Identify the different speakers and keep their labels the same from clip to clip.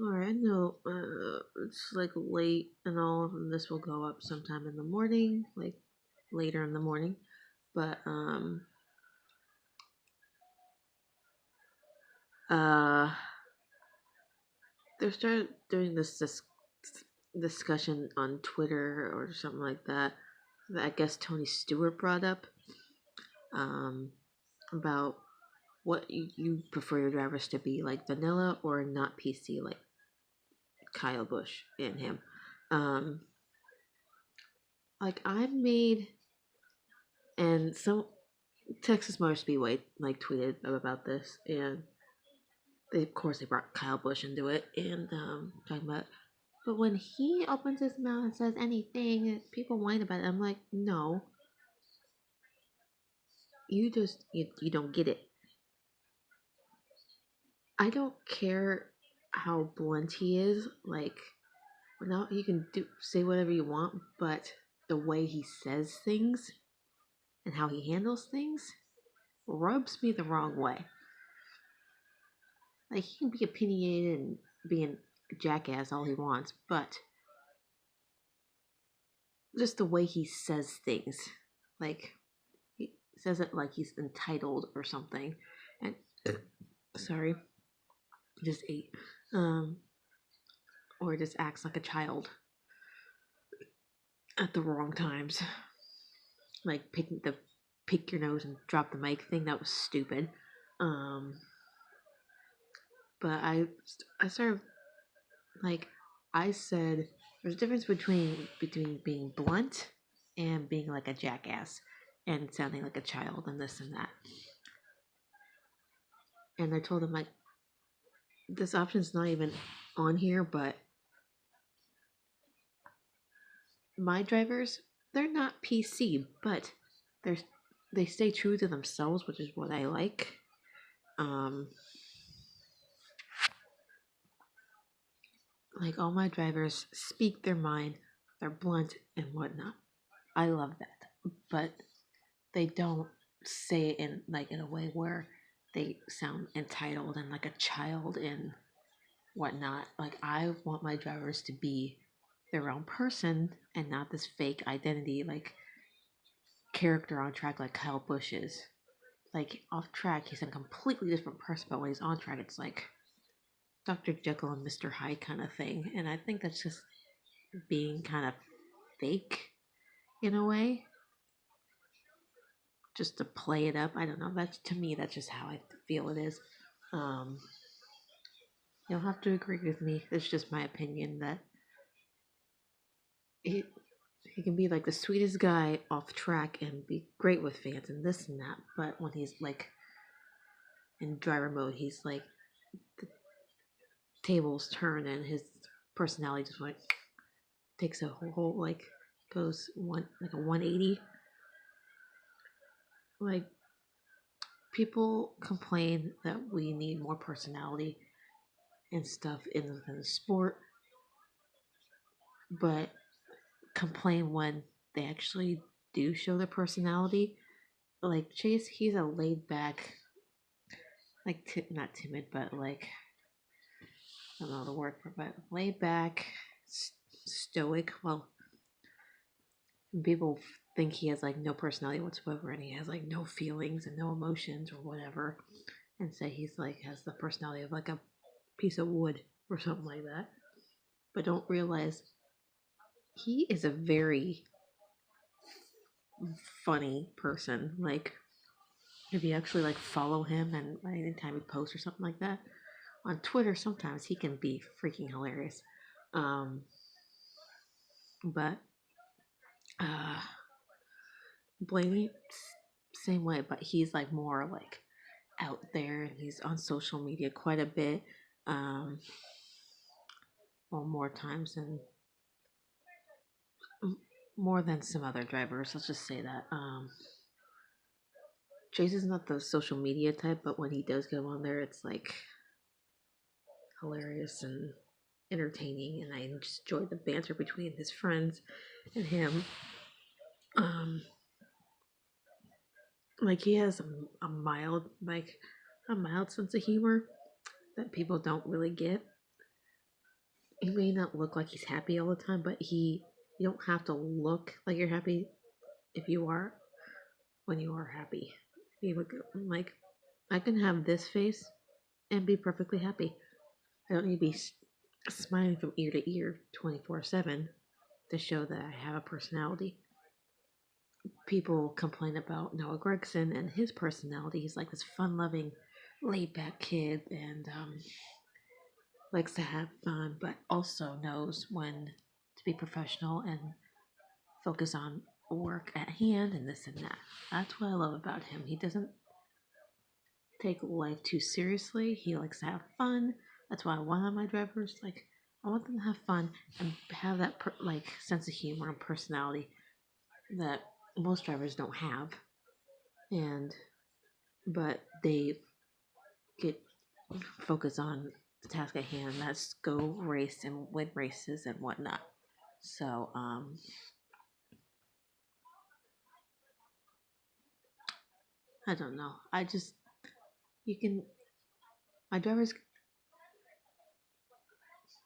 Speaker 1: Alright, I know it's like late and all, and this will go up sometime in the morning, like later in the morning. But uh they started doing this discussion on Twitter or something like that that I guess Tony Stewart brought up um about what you prefer your drivers to be, like vanilla or not PC, like Kyle Busch and him. Um like I've made and some Texas Motor Speedway like tweeted about this, and of course they brought Kyle Busch into it, and talking about. But when he opens his mouth and says anything, people whine about it. I'm like, no, you don't get it. I don't care how blunt he is. Like, now you can say whatever you want, but the way he says things and how he handles things rubs me the wrong way. Like, he can be opinionated and being a jackass all he wants, but just the way he says things, like he says it like he's entitled or something, and sorry, just ate, um, or just acts like a child at the wrong times, like picking the pick your nose and drop the mic thing. That was stupid. Um, but I started like I said, there's a difference between being blunt and being like a jackass and sounding like a child and this and that. And I told him like this option's not even on here, but my drivers, they're not PC, but they're they stay true to themselves, which is what I like. Um, like all my drivers speak their mind, they're blunt and whatnot. I love that, but they don't say it in a way where they sound entitled and like a child and whatnot. Like I want my drivers to be their own person and not this fake identity like character on track like Kyle Busch is. Like off track he's a completely different person, but when he's on track it's like Dr. Jekyll and Mr. Hyde kind of thing. And I think that's just being kind of fake in a way. Just to play it up. I don't know. That's to me that's just how I feel it is. Um you'll have to agree with me. It's just my opinion that he he can be like the sweetest guy off track and be great with fans and this and that, but when he's like in driver mode, he's like the tables turn and his personality just like takes a whole like goes one like a 180. Like people complain that we need more personality and stuff in the sport, but complain when they actually do show their personality. Like Chase, he's a laid back, like not timid, but like I don't know the word for, but laid back, stoic. Well, people think he has like no personality whatsoever, and he has like no feelings and no emotions or whatever, and say he's like has the personality of like a piece of wood or something like that, but don't realize he is a very funny person. Like if you actually like follow him and anytime he posts or something like that on Twitter, sometimes he can be freaking hilarious. Um, but uh, Blaney, same way, but he's like more like out there and he's on social media quite a bit. Um, well, more than some other drivers. Let's just say that. Chase is not the social media type, but when he does go on there, it's like hilarious and entertaining, and I just enjoy the banter between his friends and him. Um, like he has a mild sense of humor that people don't really get. he may not look like he's happy all the time, but you don't have to look like you're happy if you are when you are happy. You look like I can have this face and be perfectly happy. I don't need to be smiling from ear to ear 24/7 to show that I have a personality. People complain about Noah Gregson and his personality. He's like this fun-loving, laid-back kid, and likes to have fun, but also knows when to be professional and focus on work at hand and this and that. That's what I love about him. He doesn't take life too seriously. He likes to have fun. That's why I want on my drivers. Like, I want them to have fun and have that sense of humor and personality that most drivers don't have. And but they get focused on the task at hand. That's go race and win races and whatnot. So I don't know. I just you can my drivers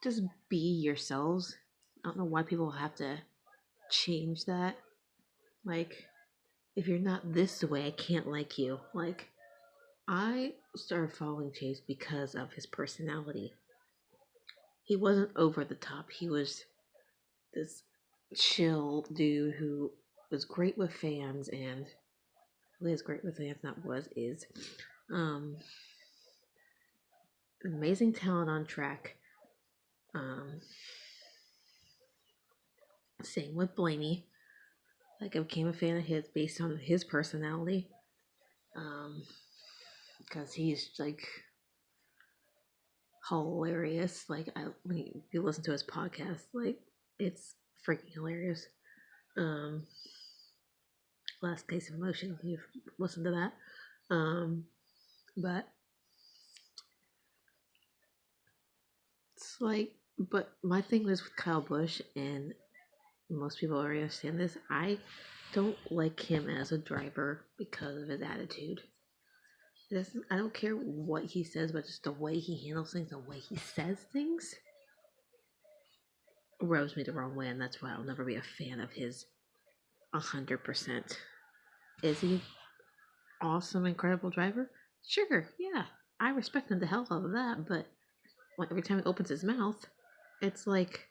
Speaker 1: just be yourselves. I don't know why people have to change that. Like, if you're not this way, I can't like you. Like, I started following Chase because of his personality. He wasn't over the top. He was this chill dude who was great with fans and really is great with fans, not was, is. Um, Amazing talent on track. Um, Same with Blaney. Like, I became a fan of his based on his personality. Because he's like hilarious. Like, when you listen to his podcast, like, it's freaking hilarious. Um, Last Case of Motion, if you've listened to that. But it's like, but my thing is with Kyle Busch, and most people already understand this. I don't like him as a driver because of his attitude. I don't care what he says, but just the way he handles things, the way he says things, rubs me the wrong way, and that's why I'll never be a fan of his 100%. Is he awesome, incredible driver? Sure, yeah. I respect him the hell out of that, but like every time he opens his mouth, it's like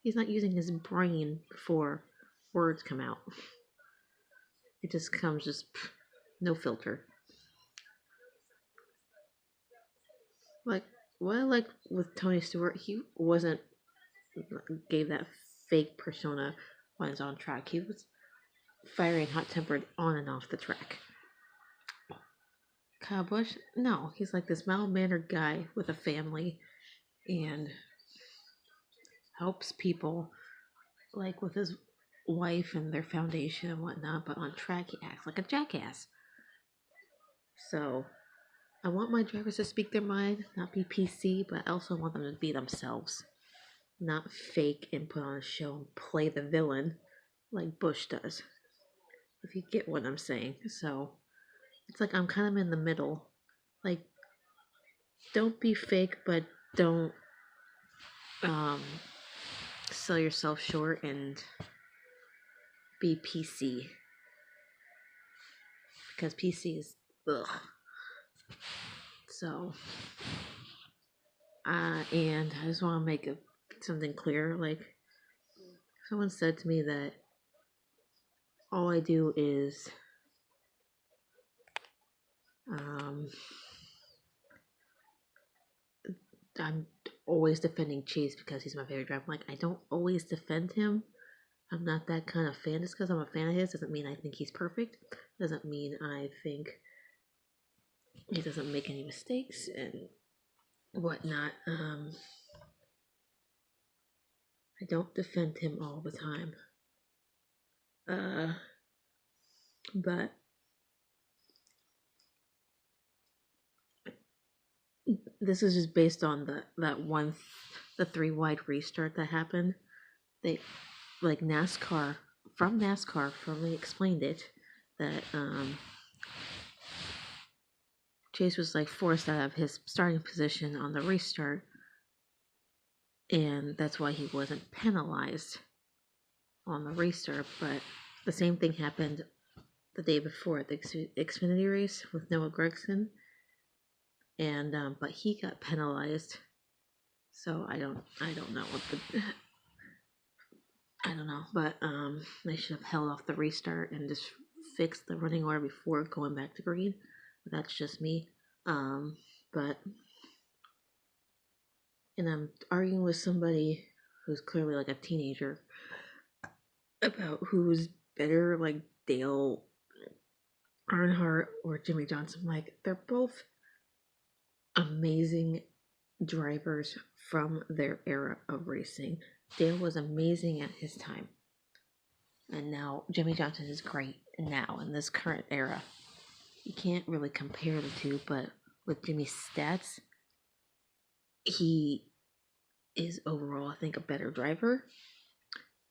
Speaker 1: he's not using his brain before words come out. It just comes no filter. Like what I like with Tony Stewart, he wasn't gave that fake persona when he's on track. He was fiery and hot tempered on and off the track. Kyle Busch, no, he's like this mild mannered guy with a family and helps people like with his wife and their foundation and whatnot, but on track he acts like a jackass. So I want my drivers to speak their mind, not be PC, but I also want them to be themselves. Not fake and put on a show and play the villain like Bush does. If you get what I'm saying. So it's like I'm kind of in the middle. Like, don't be fake, but don't um, sell yourself short and be PC. Because PC is ugh. So, and I just want to make something clear. Like, someone said to me that all I do is um, I'm always defending Chase because he's my favorite driver. Like, I don't always defend him. I'm not that kind of fan. Just because I'm a fan of his doesn't mean I think he's perfect. Doesn't mean I think he doesn't make any mistakes and whatnot. I don't defend him all the time. But this is just based on the 3 wide restart that happened. They like NASCAR firmly explained it that Chase was like forced out of his starting position on the restart and that's why he wasn't penalized on the restart. But the same thing happened the day before at the Xfinity race with Noah Gragson, and but he got penalized. So I don't know what the I don't know, but they should have held off the restart and just fixed the running order before going back to green. That's just me. Um, but and I'm arguing with somebody who's clearly like a teenager about who's better, like Dale Earnhardt or Jimmy Johnson. Like they're both amazing drivers from their era of racing. Dale was amazing at his time. And now Jimmy Johnson is great now in this current era. You can't really compare the two, but with Jimmy's stats, he is overall, I think, a better driver.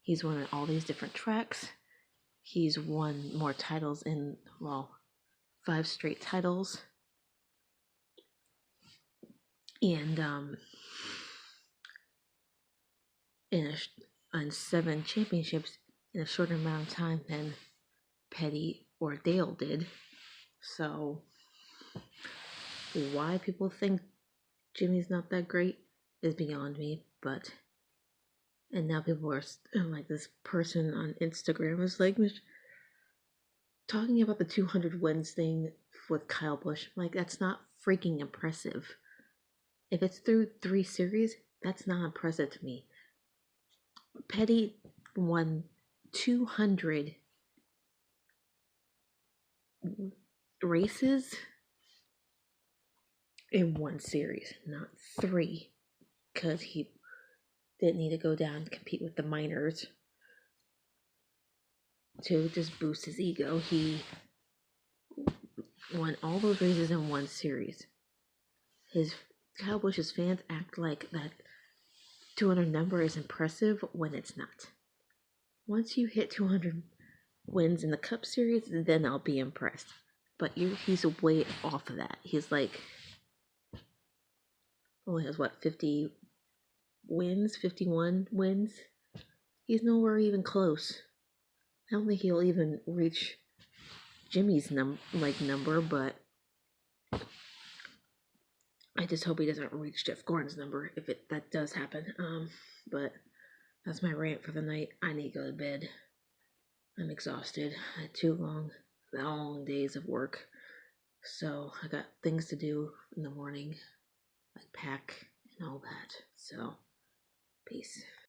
Speaker 1: He's won all these different tracks. He's won more titles in, well, 5 straight titles. And in 7 championships in a shorter amount of time than Petty or Dale did. So why people think Jimmy's not that great is beyond me, but and now people are like, this person on Instagram is like talking about the 200 wins thing with Kyle Busch. Like, that's not freaking impressive. If it's through 3 series, that's not impressive to me. Petty won 200 races in 1 series, not 3, because he didn't need to go down and compete with the minors to just boost his ego. He won all those races in 1 series. Kyle Busch's fans act like that 200 number is impressive when it's not. Once you hit 200 wins in the Cup Series, then I'll be impressed. But he's way off of that. He's like, only has 50 wins, 51 wins. He's nowhere even close. I don't think he'll even reach Jimmy's number, but I just hope he doesn't reach Jeff Gordon's number if that does happen. But that's my rant for the night. I need to go to bed. I'm exhausted. I had 2 long days of work. So I got things to do in the morning, like pack and all that. So, peace.